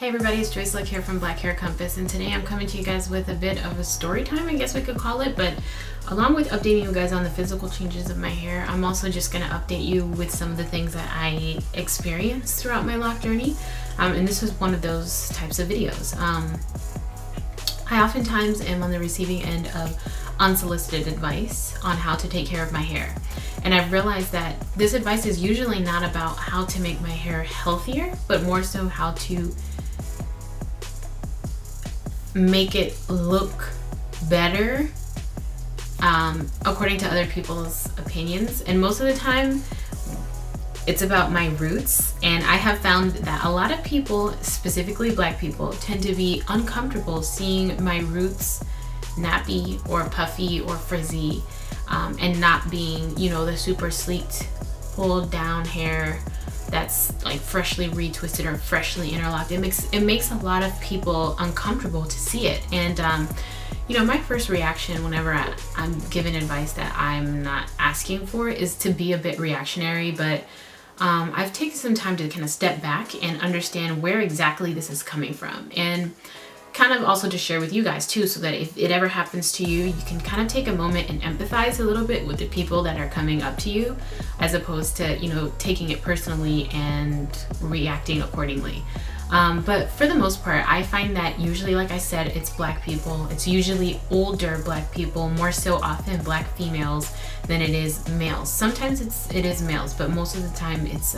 Hey everybody, it's Joyce Look here from Black Hair Compass, and today I'm coming to you guys with a bit of a story time, I guess we could call it, but along with updating you guys on the physical changes of my hair, I'm also just going to update you with some of the things that I experienced throughout my lock journey, and this is one of those types of videos. I oftentimes am on the receiving end of unsolicited advice on how to take care of my hair. And I've realized that this advice is usually not about how to make my hair healthier, but more so how to make it look better according to other people's opinions. And most of the time it's about my roots, and I have found that a lot of people, specifically black people, tend to be uncomfortable seeing my roots nappy or puffy or frizzy, and not being, you know, the super sleeked pulled down hair that's like freshly retwisted or freshly interlocked. It makes a lot of people uncomfortable to see it. And you know, my first reaction whenever I'm given advice that I'm not asking for is to be a bit reactionary, but I've taken some time to kind of step back and understand where exactly this is coming from, and kind of also to share with you guys too, so that if it ever happens to you, you can kind of take a moment and empathize a little bit with the people that are coming up to you, as opposed to, you know, taking it personally and reacting accordingly. But for the most part, I find that usually, like I said, it's black people. It's usually older black people, more so often black females than it is males. Sometimes it is males, but most of the time it's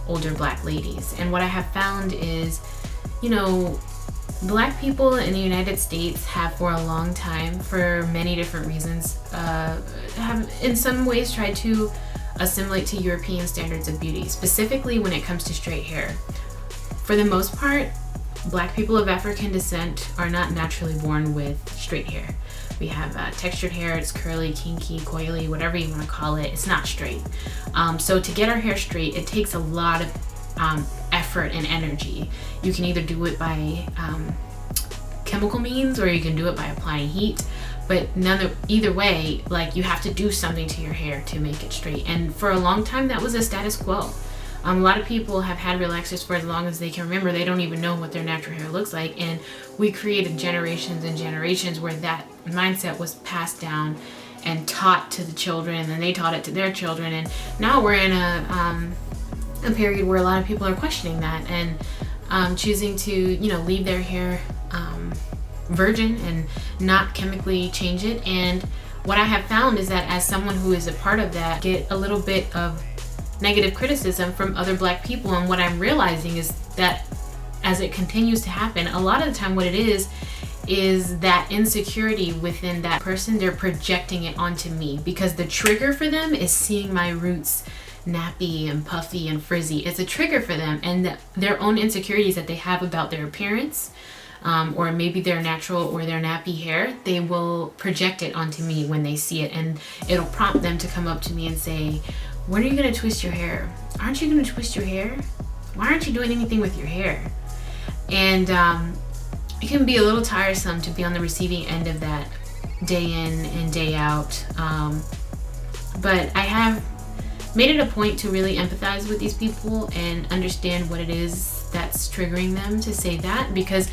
older black ladies. And what I have found is, you know, black people in the United States have for a long time, for many different reasons, have in some ways tried to assimilate to European standards of beauty, specifically when it comes to straight hair. For the most part, black people of African descent are not naturally born with straight hair. We have textured hair. It's curly, kinky, coily, whatever you want to call it. It's not straight. So to get our hair straight, it takes a lot of effort and energy. You can either do it by chemical means, or you can do it by applying heat, but either way, like, you have to do something to your hair to make it straight. And for a long time that was a status quo. A lot of people have had relaxers for as long as they can remember. They don't even know what their natural hair looks like, and we created generations and generations where that mindset was passed down and taught to the children, and then they taught it to their children, and now we're in a period where a lot of people are questioning that and choosing to, you know, leave their hair virgin and not chemically change it. And what I have found is that as someone who is a part of that, get a little bit of negative criticism from other black people. And what I'm realizing is that as it continues to happen, a lot of the time what it is that insecurity within that person, they're projecting it onto me, because the trigger for them is seeing my roots nappy and puffy and frizzy. It's a trigger for them, and their own insecurities that they have about their appearance, or maybe their natural or their nappy hair, they will project it onto me when they see it, and it'll prompt them to come up to me and say, when are you going to twist your hair? Aren't you going to twist your hair? Why aren't you doing anything with your hair? And it can be a little tiresome to be on the receiving end of that day in and day out, but I have made it a point to really empathize with these people and understand what it is that's triggering them to say that, because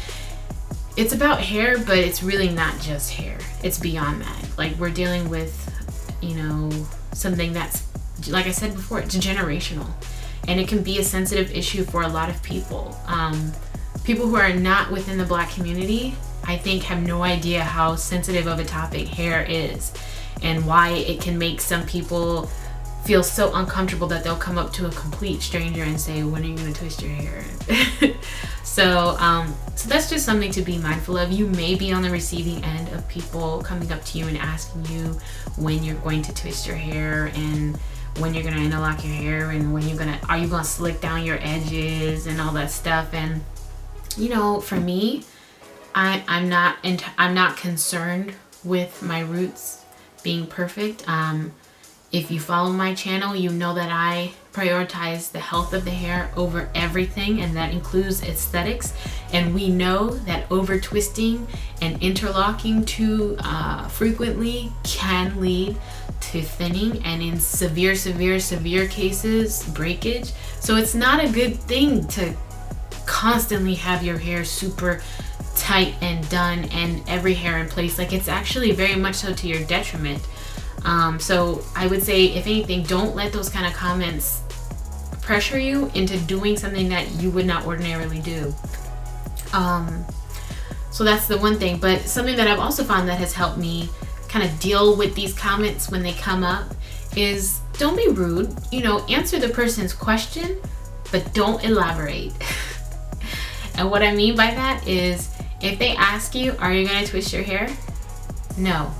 it's about hair, but it's really not just hair. It's beyond that. Like, we're dealing with, you know, something that's, like I said before, it's generational, and it can be a sensitive issue for a lot of people. People who are not within the black community, I think, have no idea how sensitive of a topic hair is, and why it can make some people feel so uncomfortable that they'll come up to a complete stranger and say, when are you going to twist your hair? So that's just something to be mindful of. You may be on the receiving end of people coming up to you and asking you when you're going to twist your hair, and when you're going to interlock your hair, and when are you going to slick down your edges and all that stuff. And, you know, for me, I'm not concerned with my roots being perfect. If you follow my channel, you know that I prioritize the health of the hair over everything, and that includes aesthetics. And we know that over twisting and interlocking too frequently can lead to thinning, and in severe cases, breakage. So it's not a good thing to constantly have your hair super tight and done and every hair in place. Like, it's actually very much so to your detriment. So I would say, if anything, don't let those kind of comments pressure you into doing something that you would not ordinarily do. So that's the one thing. But something that I've also found that has helped me kind of deal with these comments when they come up is, don't be rude. You know, answer the person's question, but don't elaborate. And what I mean by that is, if they ask you, are you going to twist your hair? No.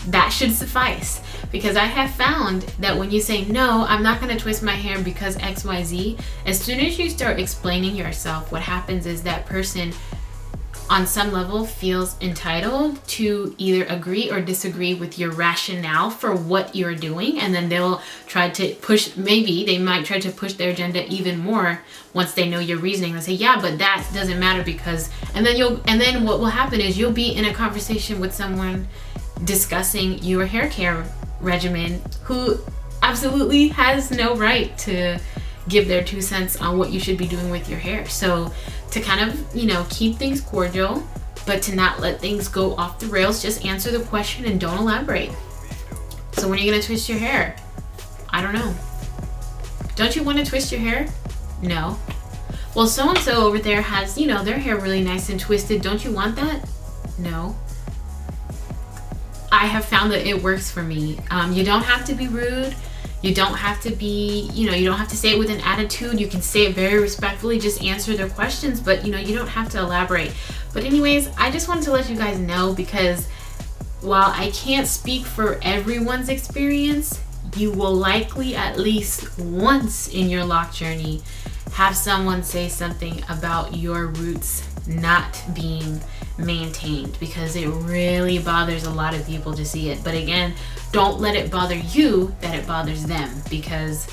That should suffice. Because I have found that when you say, no, I'm not going to twist my hair because XYZ, as soon as you start explaining yourself, what happens is that person on some level feels entitled to either agree or disagree with your rationale for what you're doing, and then they'll try to push, maybe they might try to push their agenda even more once they know your reasoning. They'll say, yeah, but that doesn't matter because, and then what will happen is you'll be in a conversation with someone discussing your hair care regimen who absolutely has no right to give their 2 cents on what you should be doing with your hair. So to kind of, you know, keep things cordial, but to not let things go off the rails, just answer the question and don't elaborate. So when are you gonna twist your hair? I don't know. Don't you want to twist your hair? No. Well, so-and-so over there has, you know, their hair really nice and twisted. Don't you want that? No. I have found that it works for me. You don't have to be rude. You don't have to be, you know, you don't have to say it with an attitude. You can say it very respectfully, just answer their questions, but you know, you don't have to elaborate. But anyways, I just wanted to let you guys know, because while I can't speak for everyone's experience, you will likely at least once in your lock journey have someone say something about your roots not being maintained, because it really bothers a lot of people to see it. But again, don't let it bother you that it bothers them, because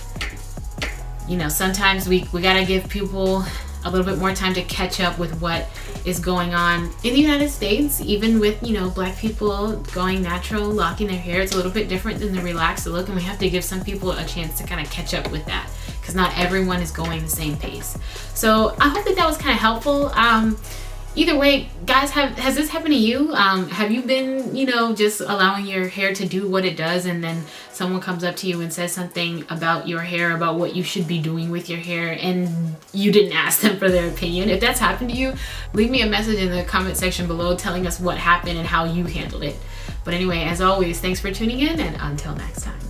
you know, sometimes we gotta give people a little bit more time to catch up with what is going on in the United States. Even with, you know, Black people going natural, locking their hair, it's a little bit different than the relaxed look, and we have to give some people a chance to kind of catch up with that, because not everyone is going the same pace. So I hope that that was kind of helpful. Either way, guys, has this happened to you? Have you been, you know, just allowing your hair to do what it does, and then someone comes up to you and says something about your hair, about what you should be doing with your hair, and you didn't ask them for their opinion? If that's happened to you, leave me a message in the comment section below telling us what happened and how you handled it. But anyway, as always, thanks for tuning in, and until next time.